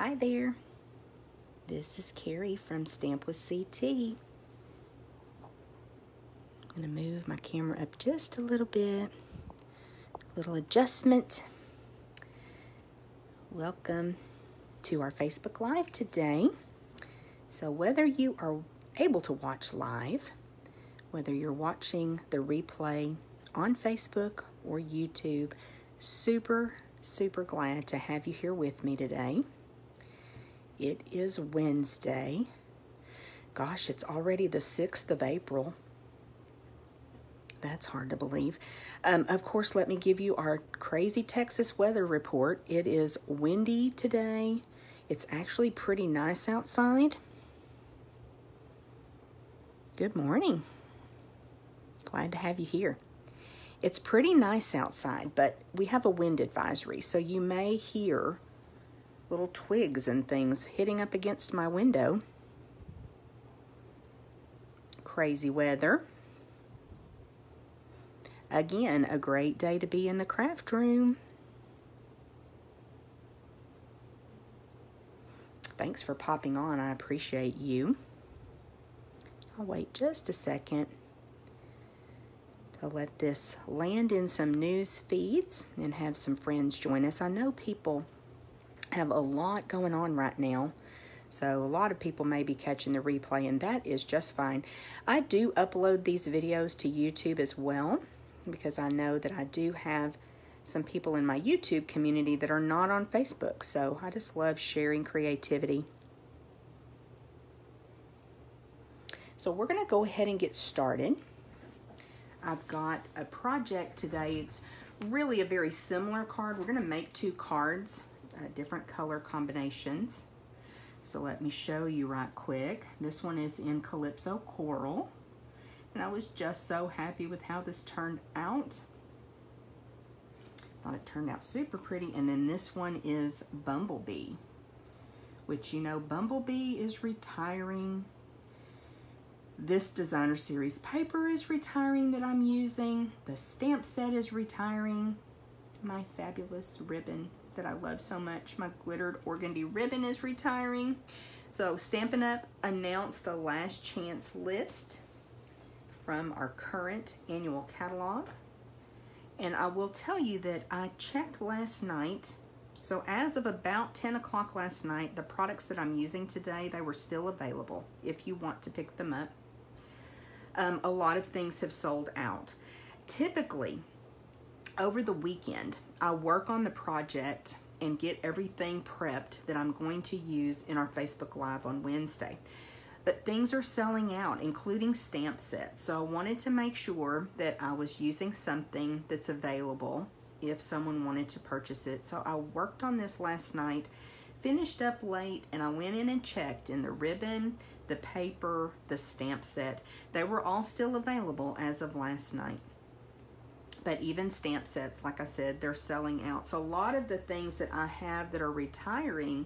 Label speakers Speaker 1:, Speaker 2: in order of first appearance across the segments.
Speaker 1: Hi there, this is Carrie from Stamp with CT. I'm going to move my camera up just a little bit, little adjustment. Welcome to our Facebook Live today. So whether you are able to watch live, whether you're watching the replay on Facebook or YouTube, super glad to have you here with me today. It is Wednesday. Gosh, it's already the 6th of April. That's hard to believe. Of course, let me give you our crazy Texas weather report. It is windy today. It's actually pretty nice outside. Good morning. Glad to have you here. It's pretty nice outside, but we have a wind advisory, so you may hear little twigs and things hitting up against my window. Crazy weather. Again, a great day to be in the craft room. Thanks for popping on. I appreciate you. I'll wait just a second to let this land in some news feeds and have some friends join us. I know people have a lot going on right now, so a lot of people may be catching the replay, and that is just fine. I do upload these videos to YouTube as well, because I know that I do have some people in my YouTube community that are not on Facebook, so I just love sharing creativity. So we're going to go ahead and get started. I've got a project today. It's really a very similar card. We're going to make 2 cards, different color combinations. So let me show you right quick. This one is in Calypso Coral, and I was just so happy with how this turned out. Thought it turned out super pretty. And then this one is Bumblebee, which, you know, Bumblebee is retiring. This designer series paper is retiring that I'm using. The stamp set is retiring. My fabulous ribbon that I love so much, my glittered Organdy ribbon, is retiring. So Stampin' Up! Announced the last chance list from our current annual catalog. And I will tell you that I checked last night. So as of about 10 o'clock last night, the products that I'm using today, they were still available if you want to pick them up. A lot of things have sold out. Typically, over the weekend, I work on the project and get everything prepped that I'm going to use in our Facebook Live on Wednesday. But things are selling out, including stamp sets. So I wanted to make sure that I was using something that's available if someone wanted to purchase it. So I worked on this last night, finished up late, and I went in and checked in the ribbon, the paper, the stamp set. They were all still available as of last night. But even stamp sets, like I said, they're selling out. So a lot of the things that I have that are retiring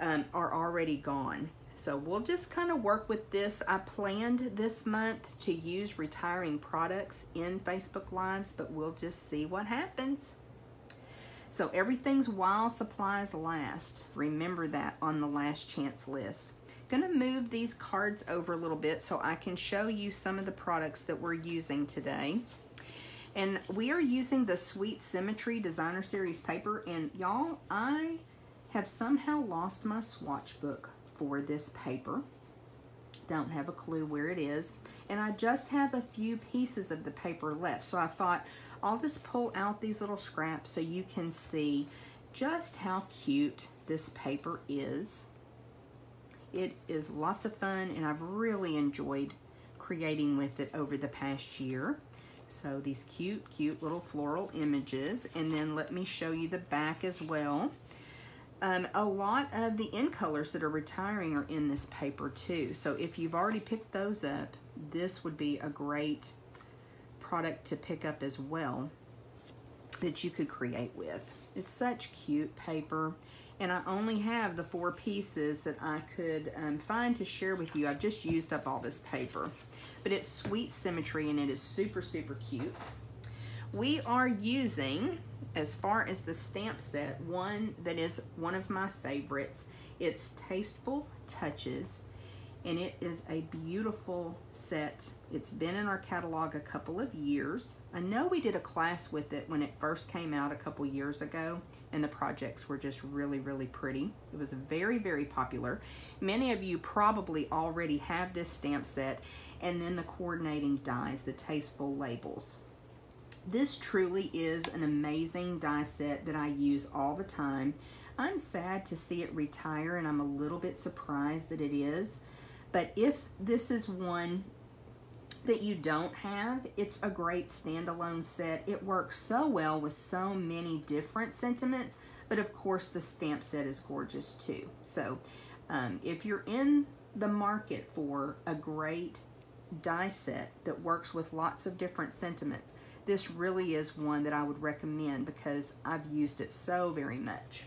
Speaker 1: are already gone. So we'll just kind of work with this. I planned this month to use retiring products in Facebook Lives, but we'll just see what happens. So everything's while supplies last. Remember that on the last chance list. Gonna move these cards over a little bit so I can show you some of the products that we're using today. And we are using the Sweet Symmetry Designer Series paper. And y'all, I have somehow lost my swatch book for this paper. Don't have a clue where it is. And I just have a few pieces of the paper left. So I thought I'll just pull out these little scraps so you can see just how cute this paper is. It is lots of fun, and I've really enjoyed creating with it over the past year. So these cute little floral images. And then let me show you the back as well. A lot of the in colors that are retiring are in this paper too. So if you've already picked those up, this would be a great product to pick up as well that you could create with. It's such cute paper. And I only have the 4 pieces that I could find to share with you. I've just used up all this paper. But it's Sweet Symmetry, and it is super cute. we are using, as far as the stamp set, one that is one of my favorites. It's Tasteful Touches, and it is a beautiful set. It's been in our catalog a couple of years. I know we did a class with it when it first came out a couple years ago, and the projects were just really, really pretty. It was very, very popular. Many of you probably already have this stamp set, and then the coordinating dies, the Tasteful labels. This truly is an amazing die set that I use all the time. I'm sad to see it retire, and I'm a little bit surprised that it is. But if this is one that you don't have, it's a great standalone set. It works so well with so many different sentiments, but of course the stamp set is gorgeous too. So if you're in the market for a great die set that works with lots of different sentiments, this really is one that I would recommend because I've used it so very much.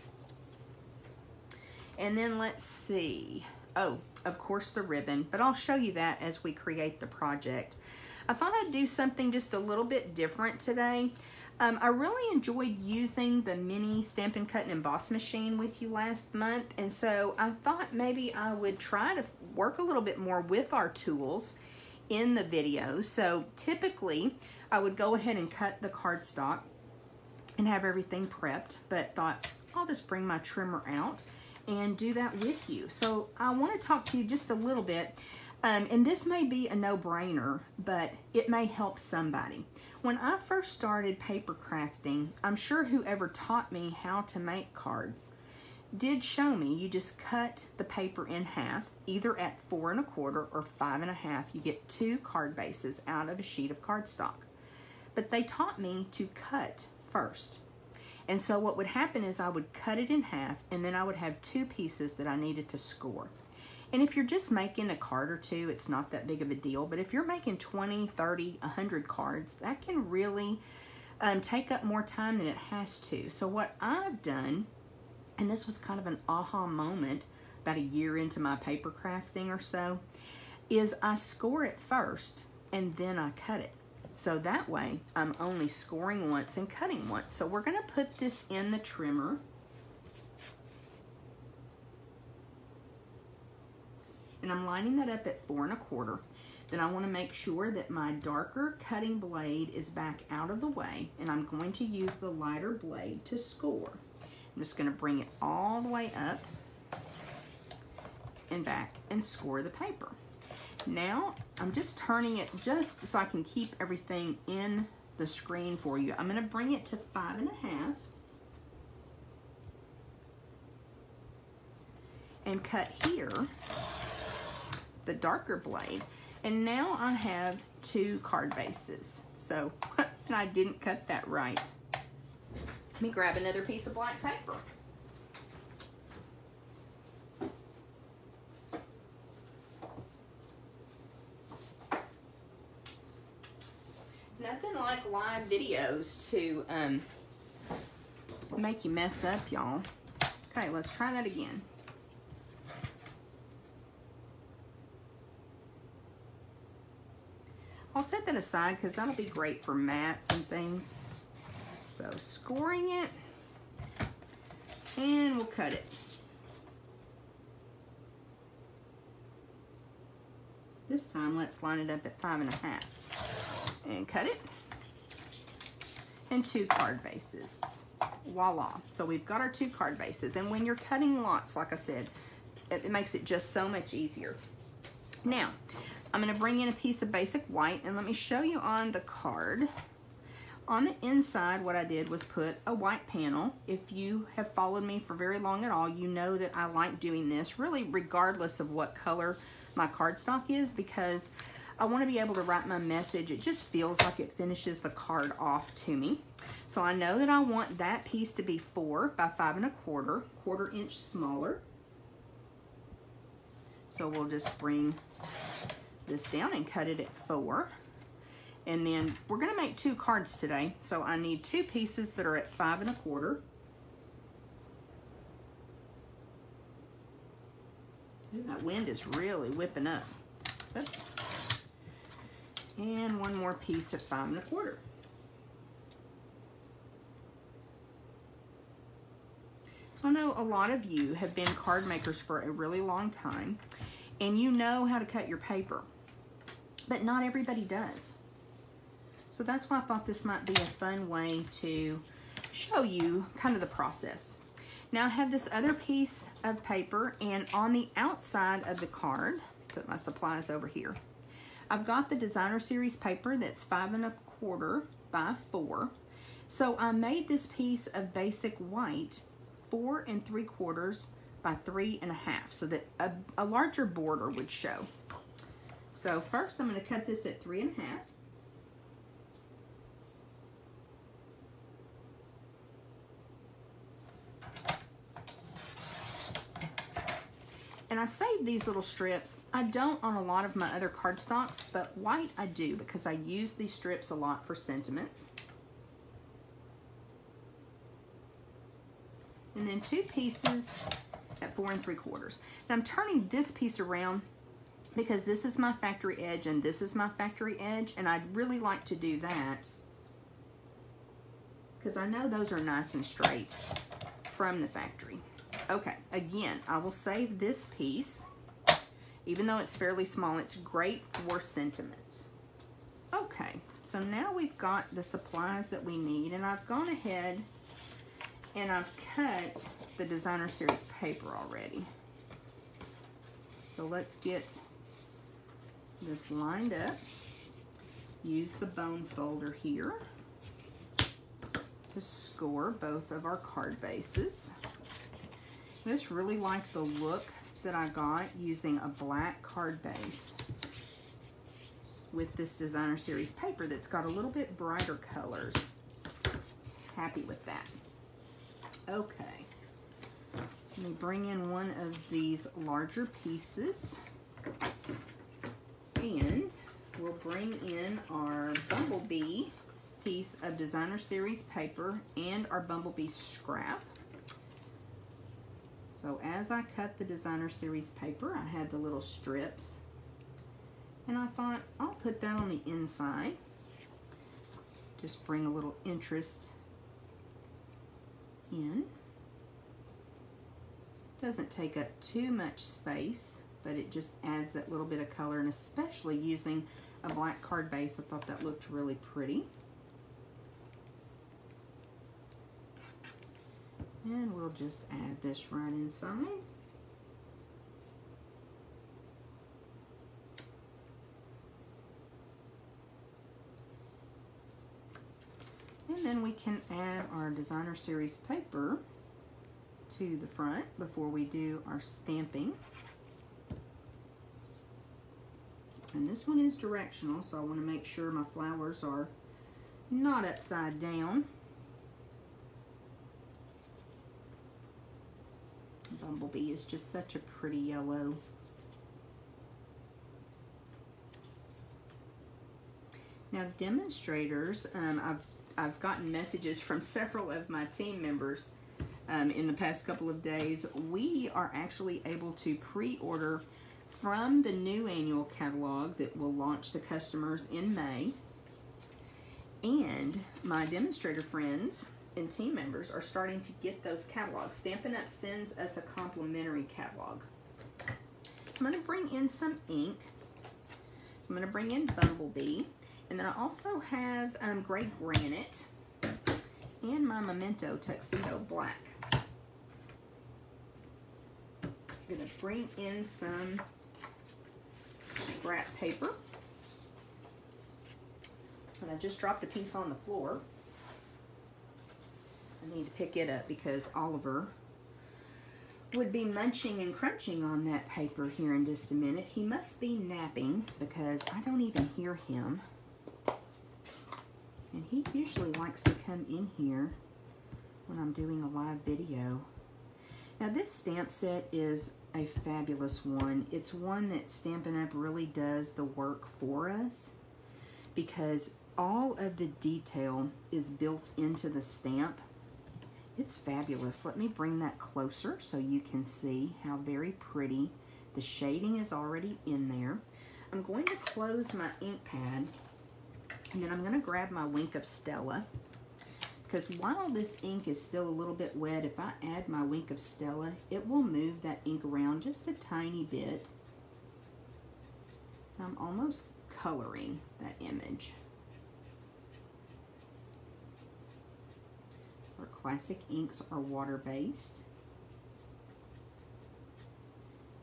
Speaker 1: And then let's see. Oh, of course the ribbon, but I'll show you that as we create the project. I thought I'd do something just a little bit different today. I really enjoyed using the mini Stampin' Cut and Emboss machine with you last month, and so I thought maybe I would try to work a little bit more with our tools in the video. So typically I would go ahead and cut the cardstock and have everything prepped, but thought I'll just bring my trimmer out and do that with you. So I want to talk to you just a little bit, and this may be a no-brainer, but it may help somebody. When I first started paper crafting, I'm sure whoever taught me how to make cards did show me you just cut the paper in half, either at 4 1/4 or 5 1/2. You get 2 card bases out of a sheet of cardstock. But they taught me to cut first. And so what would happen is I would cut it in half, and then I would have 2 pieces that I needed to score. And if you're just making a card or 2, it's not that big of a deal. But if you're making 20, 30, 100 cards, that can really take up more time than it has to. So what I've done, and this was kind of an aha moment about a year into my paper crafting or so, is I score it first and then I cut it. So that way I'm only scoring once and cutting once. So we're going to put this in the trimmer. And I'm lining that up at 4 1/4. Then I want to make sure that my darker cutting blade is back out of the way, and I'm going to use the lighter blade to score. I'm just going to bring it all the way up and back and score the paper. Now I'm just turning it just so I can keep everything in the screen for you. I'm going to bring it to 5 1/2 and cut here the darker blade, and now I have 2 card bases. So and I didn't cut that right. Let me grab another piece of black paper. Nothing like live videos to make you mess up, y'all. Okay, let's try that again. I'll set that aside because that'll be great for mats and things. So scoring it, and we'll cut it. This time let's line it up at 5 1/2 and cut it, and 2 card bases. Voila. So we've got our 2 card bases, and when you're cutting lots, like I said, it makes it just so much easier. Now I'm going to bring in a piece of basic white, and let me show you on the card. On the inside, what I did was put a white panel. If you have followed me for very long at all, you know that I like doing this, really regardless of what color my cardstock is, because I want to be able to write my message. It just feels like it finishes the card off to me. So I know that I want that piece to be 4 by 5 1/4, 1/4 inch smaller. So we'll just bring this down and cut it at 4. And then we're going to make 2 cards today, so I need 2 pieces that are at 5 1/4. Ooh, that wind is really whipping up. And one more piece at 5 1/4. I know a lot of you have been card makers for a really long time, and you know how to cut your paper, but not everybody does. So that's why I thought this might be a fun way to show you kind of the process. Now I have this other piece of paper, and on the outside of the card, put my supplies over here, I've got the designer series paper that's 5 1/4 by 4. So I made this piece of basic white 4 3/4 by 3 1/2, so that a larger border would show. So first I'm going to cut this at 3 1/2. And I save these little strips. I don't on a lot of my other cardstocks, but white I do because I use these strips a lot for sentiments. And then 2 pieces at 4 3/4. Now I'm turning this piece around because this is my factory edge and this is my factory edge, and I'd really like to do that because I know those are nice and straight from the factory. Okay, again, I will save this piece. Even though it's fairly small, it's great for sentiments. Okay, so now we've got the supplies that we need, and I've gone ahead and I've cut the designer series paper already. So let's get this lined up. Use the bone folder here to score both of our card bases. I just really like the look that I got using a black card base with this designer series paper that's got a little bit brighter colors. Happy with that. Okay, let me bring in one of these larger pieces, and we'll bring in our Bumblebee piece of designer series paper and our Bumblebee scrap. So as I cut the designer series paper, I had the little strips, and I thought I'll put that on the inside. Just bring a little interest in. Doesn't take up too much space, but it just adds that little bit of color, and especially using a black card base, I thought that looked really pretty. And we'll just add this right inside. And then we can add our designer series paper to the front before we do our stamping. And this one is directional, so I want to make sure my flowers are not upside down. Bumblebee is just such a pretty yellow. Now demonstrators, I've gotten messages from several of my team members in the past couple of days. We are actually able to pre-order from the new annual catalog that will launch to customers in May. And my demonstrator friends and team members are starting to get those catalogs. Stampin' Up! Sends us a complimentary catalog. I'm going to bring in some ink. So I'm going to bring in Bumblebee. And then I also have gray Granite and my Memento Tuxedo Black. I'm going to bring in some scrap paper. And I just dropped a piece on the floor. I need to pick it up because Oliver would be munching and crunching on that paper here in just a minute. He must be napping because I don't even hear him. And he usually likes to come in here when I'm doing a live video. Now this stamp set is a fabulous one. It's one that Stampin' Up! Really does the work for us because all of the detail is built into the stamp. It's fabulous. Let me bring that closer so you can see how very pretty. The shading is already in there. I'm going to close my ink pad, and then I'm going to grab my Wink of Stella, because while this ink is still a little bit wet, if I add my Wink of Stella, it will move that ink around just a tiny bit. I'm almost coloring that image. Our classic inks are water-based.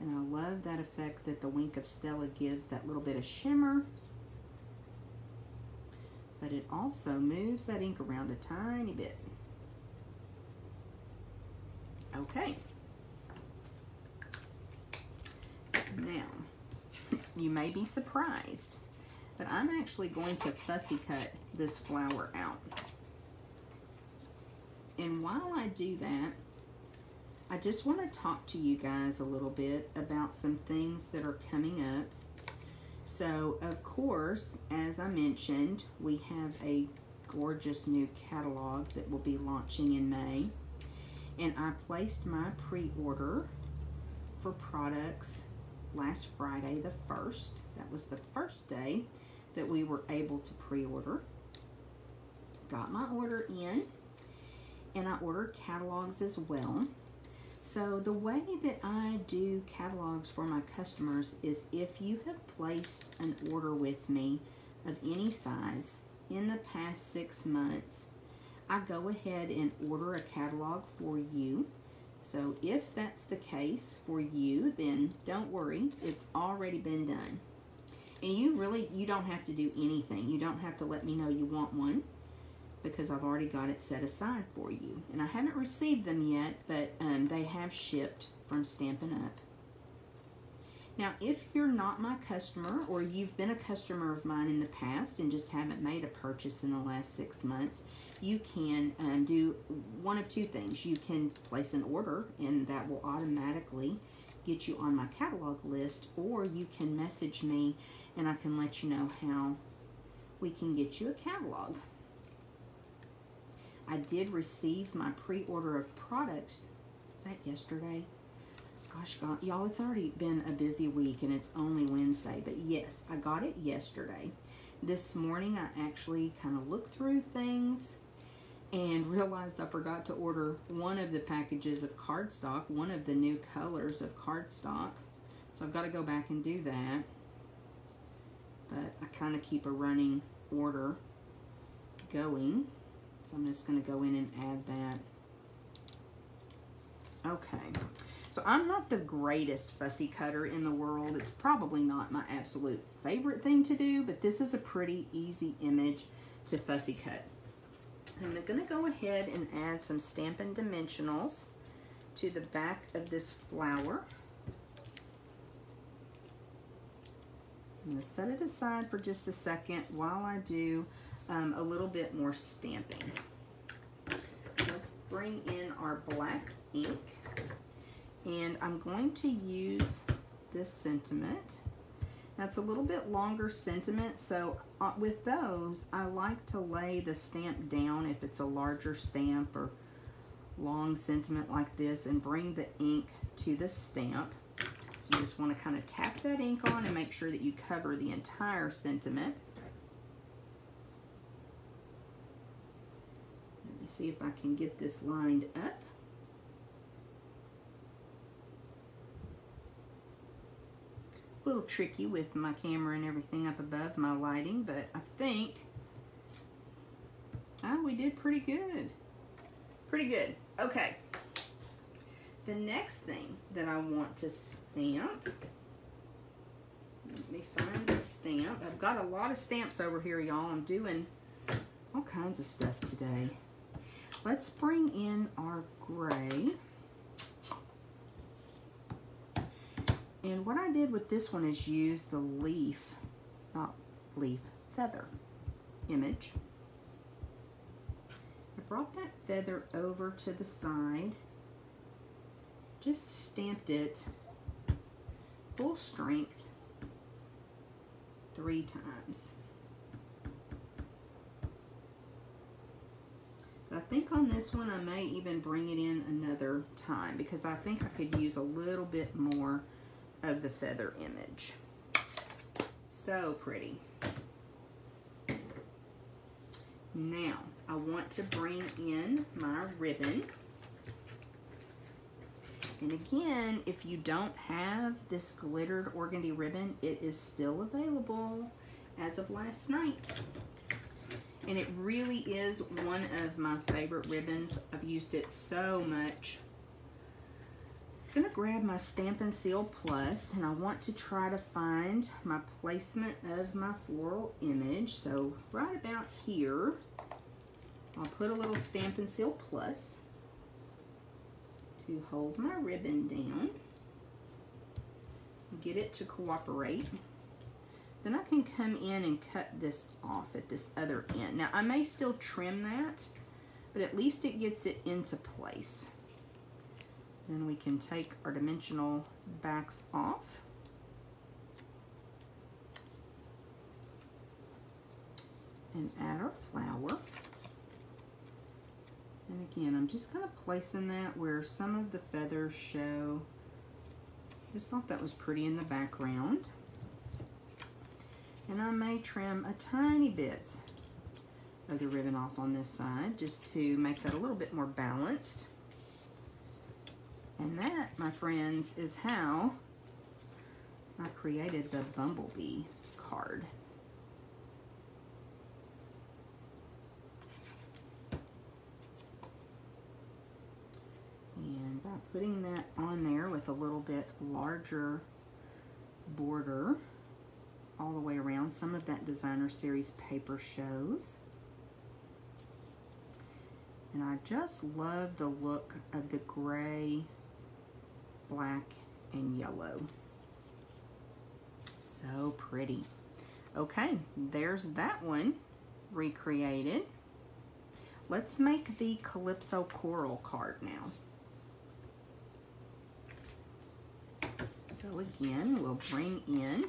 Speaker 1: And I love that effect that the Wink of Stella gives, that little bit of shimmer. But it also moves that ink around a tiny bit. Okay. Now, you may be surprised, but I'm actually going to fussy cut this flower out. And while I do that, I just want to talk to you guys a little bit about some things that are coming up. So, of course, as I mentioned, we have a gorgeous new catalog that will be launching in May. And I placed my pre-order for products last Friday the 1st. That was the first day that we were able to pre-order. Got my order in, and I ordered catalogs as well. So the way that I do catalogs for my customers is if you have placed an order with me of any size in the past 6 months, I go ahead and order a catalog for you. So if that's the case for you, then don't worry, it's already been done. And you don't have to do anything. You don't have to let me know you want one, because I've already got it set aside for you. And I haven't received them yet, but they have shipped from Stampin' Up. Now, if you're not my customer, or you've been a customer of mine in the past and just haven't made a purchase in the last 6 months, you can do one of two things. You can place an order, and that will automatically get you on my catalog list, or you can message me, and I can let you know how we can get you a catalog. I did receive my pre-order of products. Was that yesterday? Gosh, y'all, it's already been a busy week and it's only Wednesday. But yes, I got it yesterday. This morning, I actually kind of looked through things and realized I forgot to order one of the packages of cardstock, one of the new colors of cardstock. So I've got to go back and do that. But I kind of keep a running order going. So I'm just going to go in and add that. Okay. So I'm not the greatest fussy cutter in the world. It's probably not my absolute favorite thing to do, but this is a pretty easy image to fussy cut. I'm going to go ahead and add some Stampin' Dimensionals to the back of this flower. I'm going to set it aside for just a second while I do a little bit more stamping. Let's bring in our black ink, and I'm going to use this sentiment. Now it's a little bit longer sentiment, so with those I like to lay the stamp down if it's a larger stamp or long sentiment like this, and bring the ink to the stamp. So you just want to kind of tap that ink on and make sure that you cover the entire sentiment. See if I can get this lined up. A little tricky with my camera and everything up above my lighting, but I think we did pretty good. Pretty good. Okay. The next thing that I want to stamp, let me find the stamp. I've got a lot of stamps over here, y'all. I'm doing all kinds of stuff today. Let's bring in our gray. And what I did with this one is use the leaf, not leaf, feather image. I brought that feather over to the side, just stamped it full strength 3 times. I think on this one I may even bring it in another time, because I think I could use a little bit more of the feather image. So pretty. Now, I want to bring in my ribbon. And again, if you don't have this glittered organdy ribbon, it is still available as of last night. And it really is one of my favorite ribbons. I've used it so much. I'm gonna grab my Stampin' Seal Plus, and I want to try to find my placement of my floral image. So right about here, I'll put a little Stampin' Seal Plus to hold my ribbon down, get it to cooperate. Then I can come in and cut this off at this other end. Now I may still trim that, but at least it gets it into place. Then we can take our dimensional backs off. And add our flower. And again, I'm just kind of placing that where some of the feathers show. Just thought that was pretty in the background. And I may trim a tiny bit of the ribbon off on this side just to make that a little bit more balanced. And that, my friends, is how I created the Bumblebee card. And by putting that on there with a little bit larger border all the way around, some of that designer series paper shows. And I just love the look of the gray, black, and yellow. So pretty. Okay, there's that one recreated. Let's make the Calypso Coral card now. So again, we'll bring in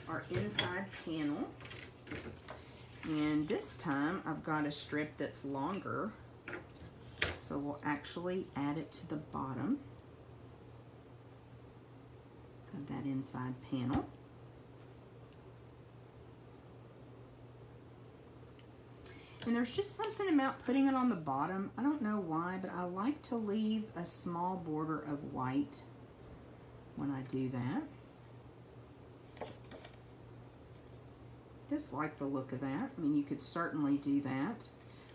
Speaker 1: our inside panel. And this time I've got a strip that's longer, so we'll actually add it to the bottom of that inside panel. And there's just something about putting it on the bottom. I don't know why, but I like to leave a small border of white when I do that. Just like the look of that. I mean, you could certainly do that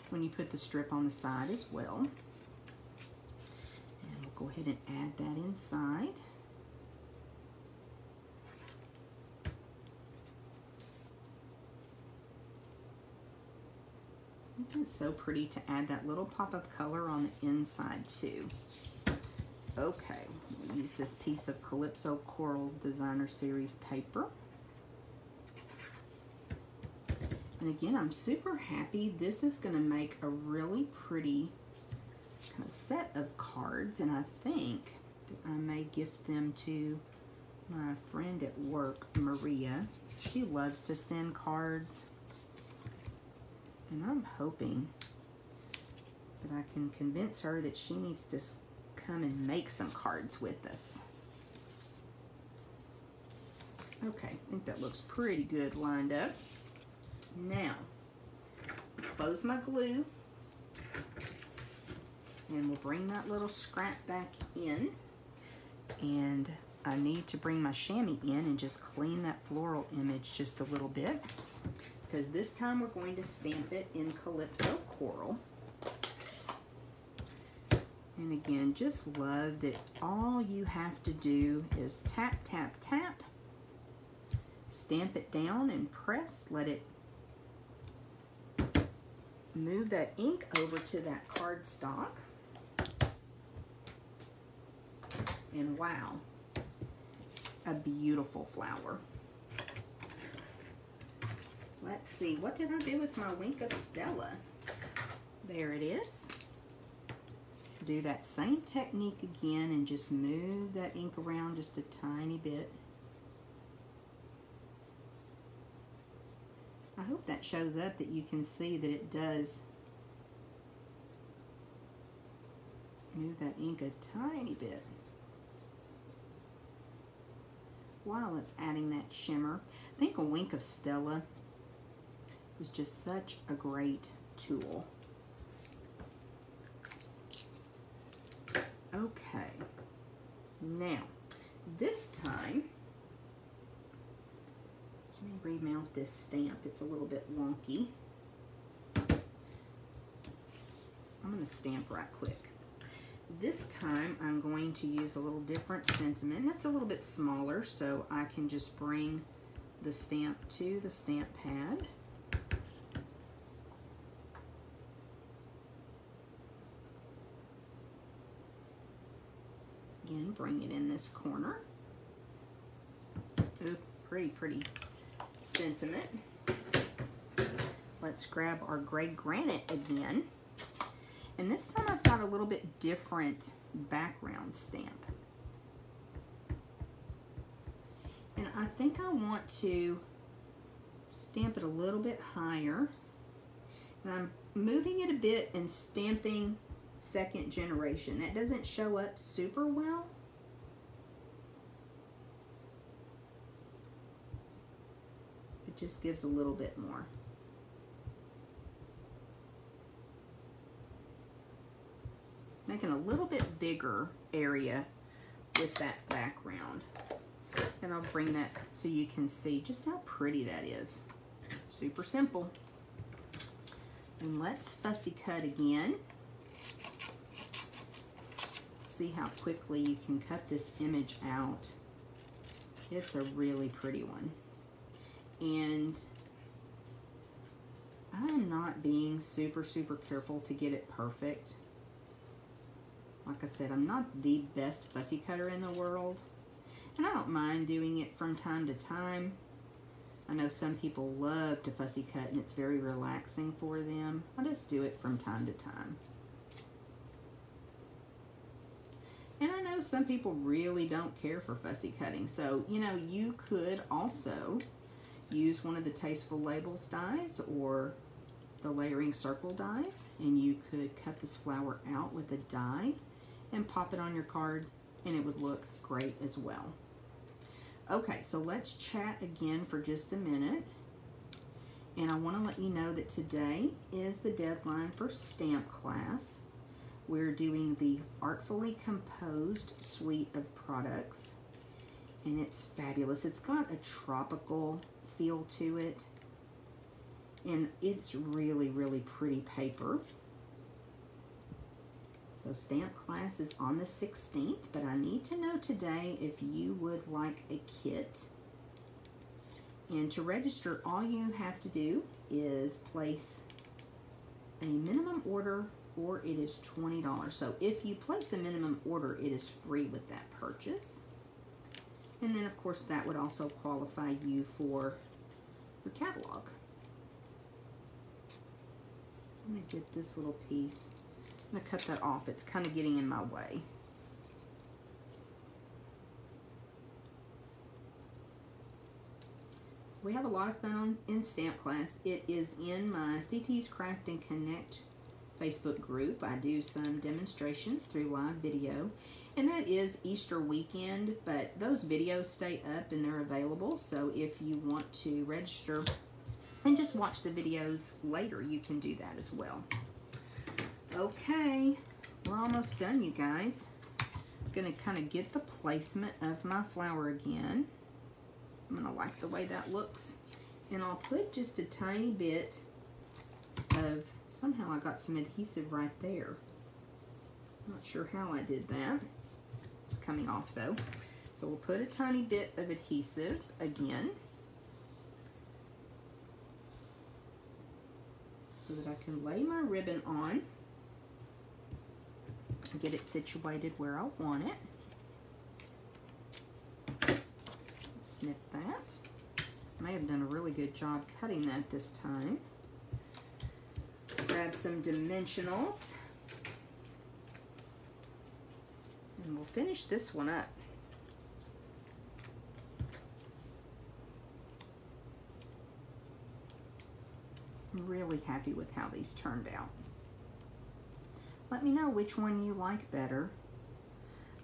Speaker 1: when you put the strip on the side as well. And we'll go ahead and add that inside. It's so pretty to add that little pop of color on the inside too. Okay, we'll use this piece of Calypso Coral Designer Series paper. And again, I'm super happy. This is going to make a really pretty kind of set of cards, and I think that I may gift them to my friend at work, Maria. She loves to send cards, and I'm hoping that I can convince her that she needs to come and make some cards with us. Okay, I think that looks pretty good lined up. Now, close my glue, and we'll bring that little scrap back in, and I need to bring my chamois in and just clean that floral image just a little bit, because this time we're going to stamp it in Calypso Coral. And again, just love that all you have to do is tap, tap, tap, stamp it down and press, let it move that ink over to that cardstock, and wow, a beautiful flower. Let's see, what did I do with my Wink of Stella? There it is. Do that same technique again and just move that ink around just a tiny bit. I hope that shows up, that you can see that it does move that ink a tiny bit while it's adding that shimmer. I think a Wink of Stella is just such a great tool. Okay, now this time, let me remount this stamp. It's a little bit wonky. I'm going to stamp right quick. This time I'm going to use a little different sentiment. That's a little bit smaller, so I can just bring the stamp to the stamp pad. Again, bring it in this corner. Ooh, pretty sentiment. Let's grab our gray granite again. And this time I've got a little bit different background stamp. And I think I want to stamp it a little bit higher. And I'm moving it a bit and stamping second generation. That doesn't show up super well. It just gives a little bit more. Making a little bit bigger area with that background. And I'll bring that so you can see just how pretty that is. Super simple. And let's fussy cut again. See how quickly you can cut this image out. It's a really pretty one. And I'm not being super careful to get it perfect. Like I said, I'm not the best fussy cutter in the world, and I don't mind doing it from time to time. I know some people love to fussy cut and it's very relaxing for them. I just do it from time to time. And I know some people really don't care for fussy cutting, so you know, you could also use one of the Tasteful Labels dies or the layering circle dies, and you could cut this flower out with a die and pop it on your card, and it would look great as well. Okay, so let's chat again for just a minute. And I want to let you know that today is the deadline for stamp class. We're doing the Artfully Composed suite of products, and it's fabulous. It's got a tropical feel to it, and it's really pretty paper. So stamp class is on the 16th, but I need to know today if you would like a kit. And to register, all you have to do is place a minimum order, or it is $20. So if you place a minimum order, it is free with that purchase. And then of course that would also qualify you for your catalog. I'm going to get this little piece. I'm going to cut that off. It's kind of getting in my way. So we have a lot of fun in stamp class. It is in my CT's Craft and Connect Facebook group. I do some demonstrations through live video. And that is Easter weekend, but those videos stay up and they're available. So if you want to register and just watch the videos later, you can do that as well. Okay, we're almost done, you guys. I'm gonna kind of get the placement of my flower again. I'm gonna like the way that looks. And I'll put just a tiny bit of, somehow I got some adhesive right there. I'm not sure how I did that. It's coming off though. So we'll put a tiny bit of adhesive again, so that I can lay my ribbon on. Get it situated where I want it. Snip that. May have done a really good job cutting that this time. Grab some dimensionals. And we'll finish this one up. I'm really happy with how these turned out. Let me know which one you like better.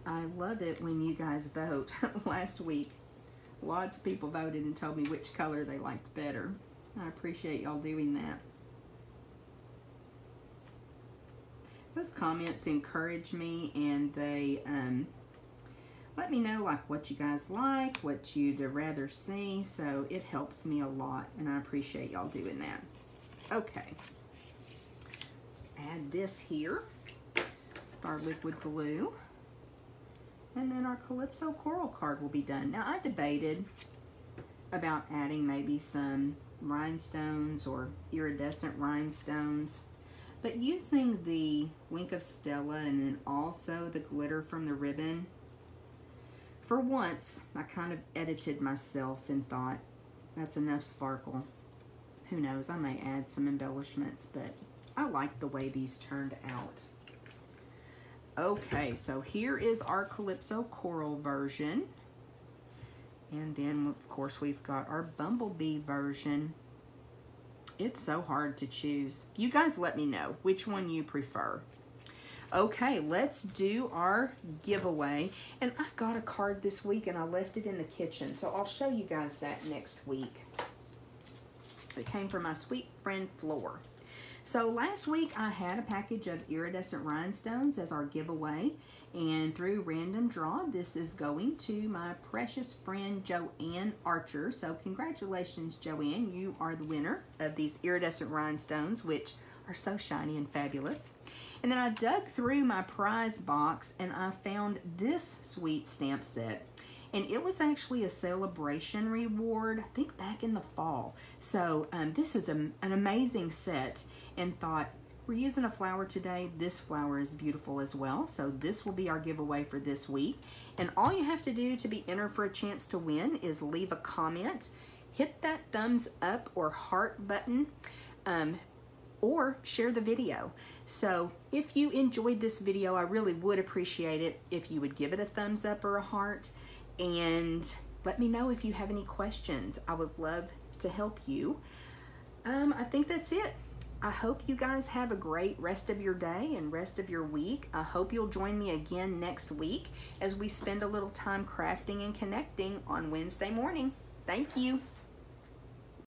Speaker 1: I love it when you guys vote. Last week, lots of people voted and told me which color they liked better. I appreciate y'all doing that. Those comments encourage me, and they let me know like what you guys like, what you'd rather see, so it helps me a lot, and I appreciate y'all doing that. Okay, let's add this here, our liquid glue, and then our Calypso coral card will be done. Now, I debated about adding maybe some rhinestones or iridescent rhinestones, but using the Wink of Stella and then also the glitter from the ribbon, for once, I kind of edited myself and thought, that's enough sparkle. Who knows, I may add some embellishments, but I like the way these turned out. Okay, so here is our Calypso coral version. And then, of course, we've got our Bumblebee version. It's so hard to choose. You guys let me know which one you prefer. Okay, let's do our giveaway. And I got a card this week and I left it in the kitchen, so I'll show you guys that next week. It came from my sweet friend Flor. So last week I had a package of iridescent rhinestones as our giveaway, and through random draw, this is going to my precious friend Joanne Archer. So congratulations, Joanne, you are the winner of these iridescent rhinestones, which are so shiny and fabulous. And then I dug through my prize box and I found this sweet stamp set. And it was actually a celebration reward, I think back in the fall. So this is an amazing set, and thought, we're using a flower today. This flower is beautiful as well. So this will be our giveaway for this week. And all you have to do to be entered for a chance to win is leave a comment, hit that thumbs up or heart button, or share the video. So if you enjoyed this video, I really would appreciate it if you would give it a thumbs up or a heart, and let me know if you have any questions. I would love to help you. I think that's it. I hope you guys have a great rest of your day and rest of your week. I hope you'll join me again next week as we spend a little time crafting and connecting on Wednesday morning. Thank you.